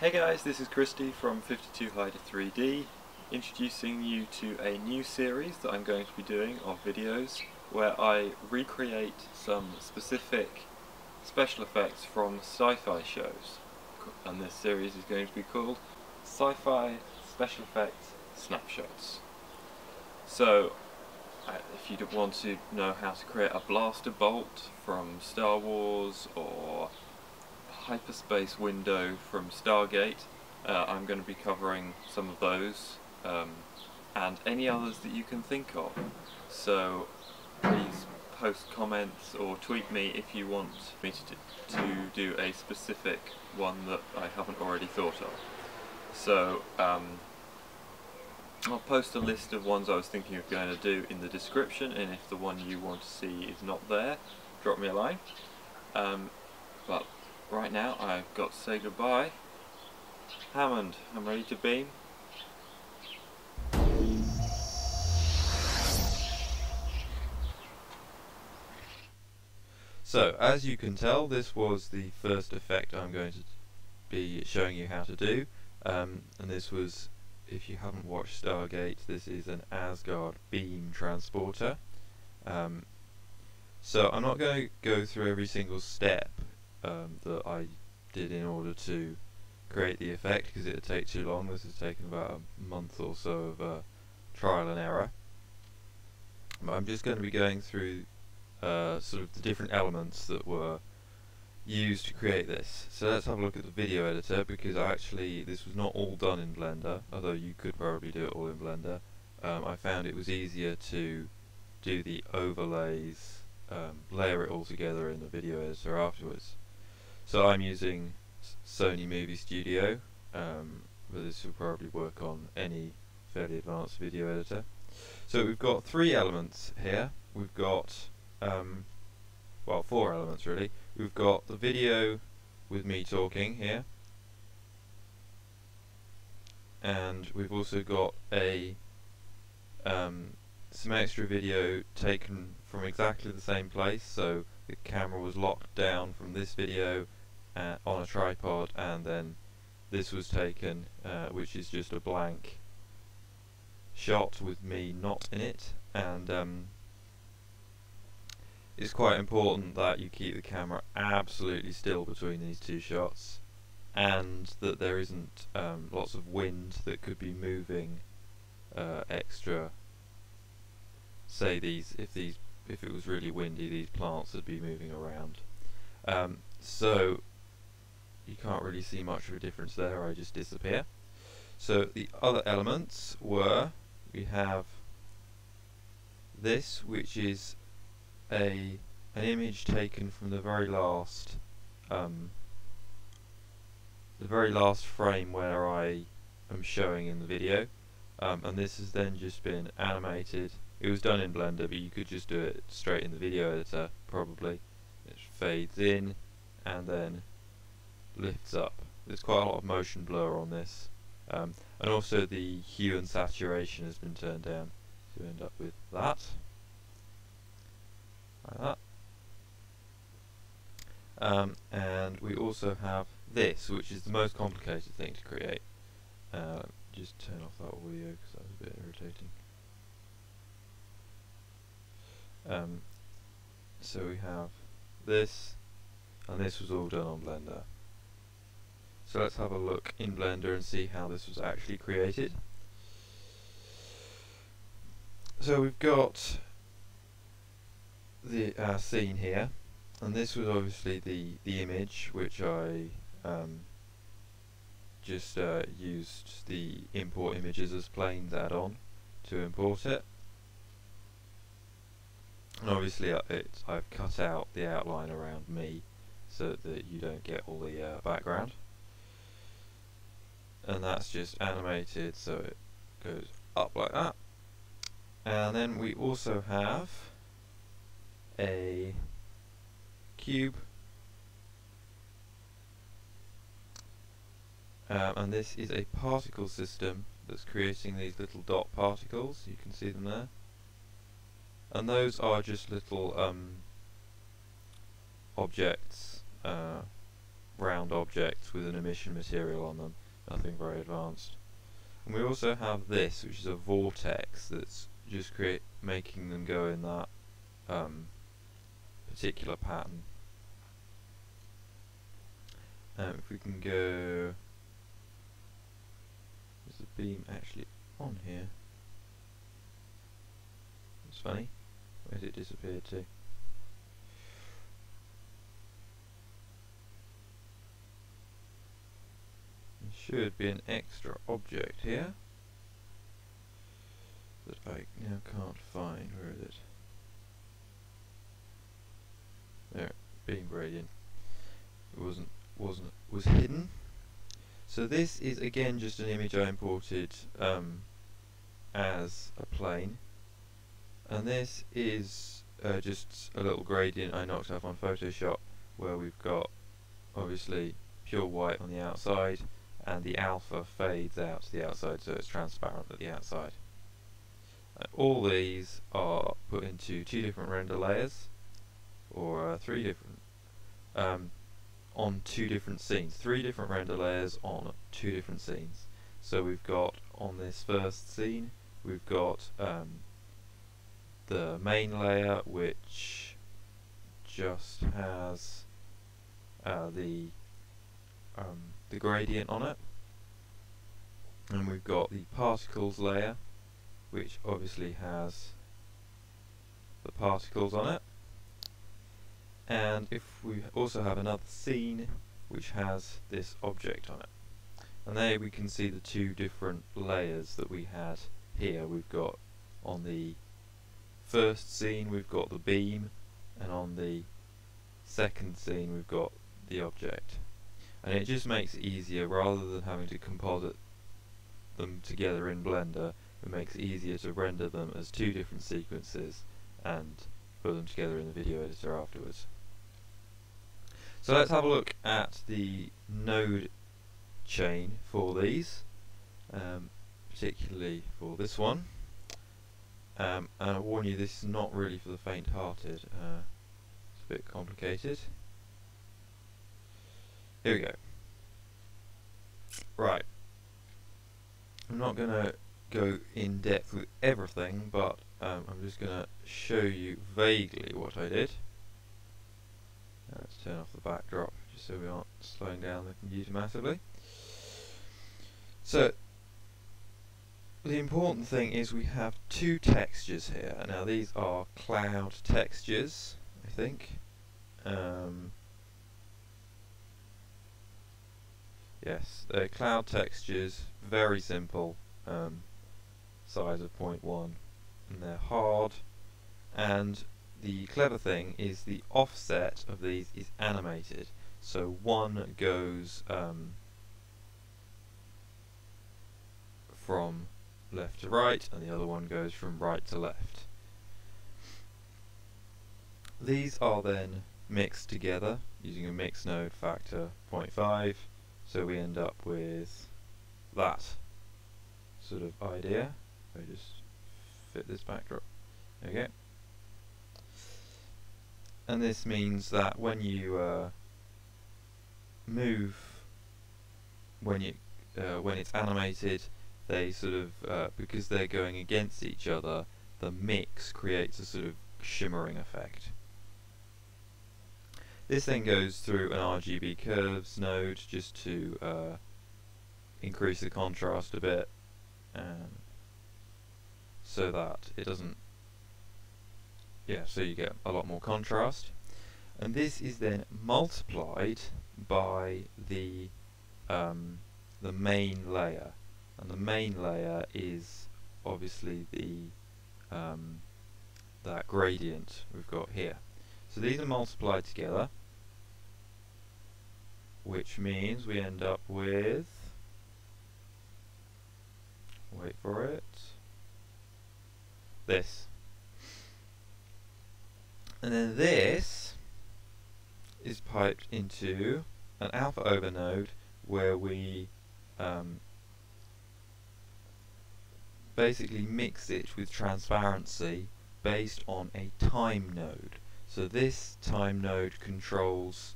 Hey guys, this is Christy from 52 Hider 3D, introducing you to a new series that I'm going to be doing of videos where I recreate some specific special effects from sci-fi shows. And this series is going to be called Sci-Fi Special Effects Snapshots. So, if you want to know how to create a blaster bolt from Star Wars or hyperspace window from Stargate, I'm going to be covering some of those and any others that you can think of. So please post comments or tweet me if you want me to do a specific one that I haven't already thought of. So I'll post a list of ones I was thinking of going to do in the description, and if the one you want to see is not there, drop me a line. But right now I've got to say goodbye. Hammond, I'm ready to beam. So, as you can tell, this was the first effect I'm going to be showing you how to do, and this was, if you haven't watched Stargate, this is an Asgard beam transporter. So I'm not going to go through every single step that I did in order to create the effect, because it would take too long. This has taken about a month or so of trial and error. But I'm just going to be going through sort of the different elements that were used to create this. So let's have a look at the video editor, because actually this was not all done in Blender, although you could probably do it all in Blender. I found it was easier to do the overlays, layer it all together in the video editor afterwards. So I'm using Sony Movie Studio, but this will probably work on any fairly advanced video editor. So we've got three elements here. We've got, well, four elements really. We've got the video with me talking here, and we've also got a some extra video taken from exactly the same place. So the camera was locked down from this video on a tripod, and then this was taken, which is just a blank shot with me not in it. And it's quite important that you keep the camera absolutely still between these two shots, and that there isn't lots of wind that could be moving extra. Say if it was really windy, these plants would be moving around. So you can't really see much of a difference there. I just disappear. So the other elements were, we have this, which is an image taken from the very last frame where I am showing in the video, and this has then just been animated. It was done in Blender, but you could just do it straight in the video editor, probably. It fades in and then lifts up. There's quite a lot of motion blur on this, and also the hue and saturation has been turned down, so you end up with that, like that. And we also have this, which is the most complicated thing to create. Just turn off that audio because that was a bit irritating. So we have this, and this was all done on Blender. So let's have a look in Blender and see how this was actually created. So we've got the scene here, and this was obviously the image, which I just used the import images as planes add-on to import it. And obviously I've cut out the outline around me so that you don't get all the background. And that's just animated, so it goes up like that. And then we also have a cube, and this is a particle system that's creating these little dot particles. You can see them there. And those are just little objects round objects with an emission material on them, nothing very advanced. And we also have this, which is a vortex that's just making them go in that particular pattern. If we can go, is the beam actually on here? It's funny, where's it disappeared to? There should be an extra object here that I now can't find. Where is it? There, beam gradient. It was hidden. So this is again just an image I imported as a plane, and this is just a little gradient I knocked up on Photoshop, where we've got obviously pure white on the outside, and the alpha fades out to the outside, so it's transparent at the outside. All these are put into 2 different render layers, or 3 different, on 2 different scenes. 3 different render layers on 2 different scenes. So we've got, on this first scene, we've got the main layer, which just has the gradient on it, and we've got the particles layer, which obviously has the particles on it, and if we also have another scene which has this object on it. And there we can see the 2 different layers that we had here. We've got, on the first scene we've got the beam, and on the second scene we've got the object. And it just makes it easier, rather than having to composite them together in Blender, it makes it easier to render them as 2 different sequences and put them together in the video editor afterwards. So let's have a look at the node chain for these, particularly for this one. And I warn you, this is not really for the faint-hearted. It's a bit complicated. Here we go. Right. I'm not going to go in depth with everything, but I'm just going to show you vaguely what I did. Let's turn off the backdrop just so we aren't slowing down the computer massively. So the important thing is we have 2 textures here. Now these are cloud textures, I think. Yes, they're cloud textures, very simple, size of 0.1, and they're hard, and the clever thing is the offset of these is animated, so one goes from left to right and the other one goes from right to left. These are then mixed together using a mix node factor 0.5, so we end up with that sort of idea. I just fit this backdrop. There we go. And this means that when you move, when it's animated, they sort of because they're going against each other, the mix creates a sort of shimmering effect. This then goes through an RGB curves node just to increase the contrast a bit, so that it doesn't, so you get a lot more contrast. And this is then multiplied by the main layer, and the main layer is obviously the that gradient we've got here. So these are multiplied together, which means we end up with, wait for it, this. And then this is piped into an alpha over node where we basically mix it with transparency based on a time node. So this time node controls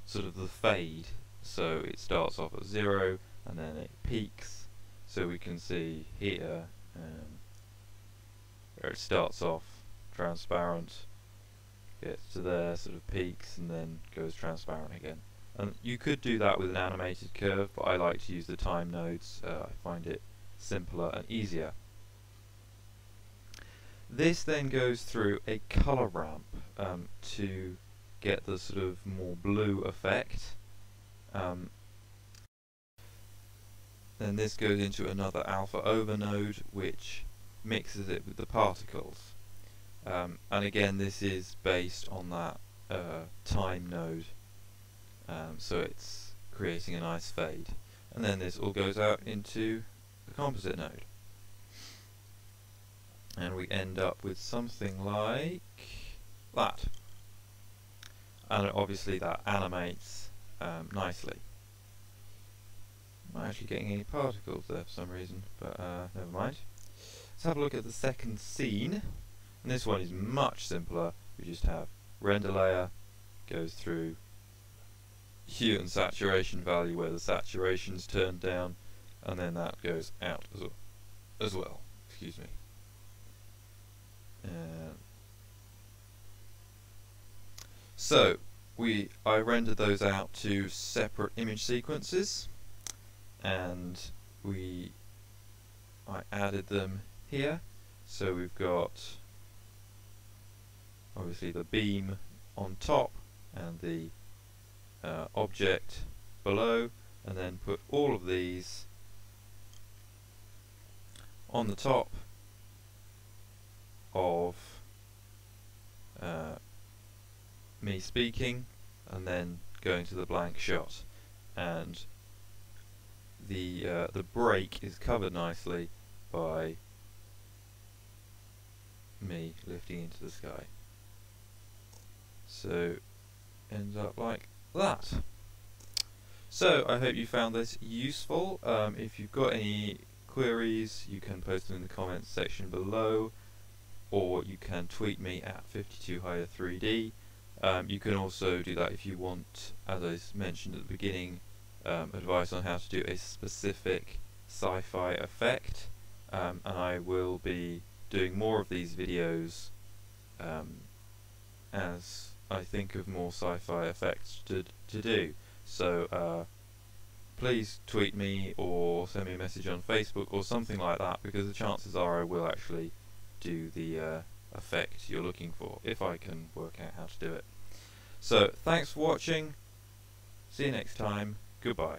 sort of the fade. So it starts off at 0 and then it peaks. So we can see here where it starts off transparent, gets to there, sort of peaks, and then goes transparent again. And you could do that with an animated curve, but I like to use the time nodes. I find it simpler and easier. This then goes through a color ramp to get the sort of more blue effect. Then this goes into another alpha over node, which mixes it with the particles. And again, this is based on that time node, so it's creating a nice fade. And then this all goes out into the composite node. And we end up with something like that. And obviously that animates nicely. I'm not actually getting any particles there for some reason, but never mind. Let's have a look at the second scene. And this one is much simpler. We just have render layer, goes through hue and saturation value where the saturation's turned down, and then that goes out as well. Excuse me. So I rendered those out to separate image sequences, and I added them here. So we've got obviously the beam on top and the object below, and then put all of these on the top of me speaking, and then going to the blank shot, and the break is covered nicely by me lifting into the sky. So ends up like that. So I hope you found this useful. If you've got any queries, you can post them in the comments section below, or you can tweet me at 52higher3d. You can also do that if you want, as I mentioned at the beginning, advice on how to do a specific sci-fi effect, and I will be doing more of these videos as I think of more sci-fi effects to do. So please tweet me or send me a message on Facebook or something like that, because the chances are I will actually do the effect you're looking for, if I can work out how to do it. So thanks for watching, see you next time, goodbye.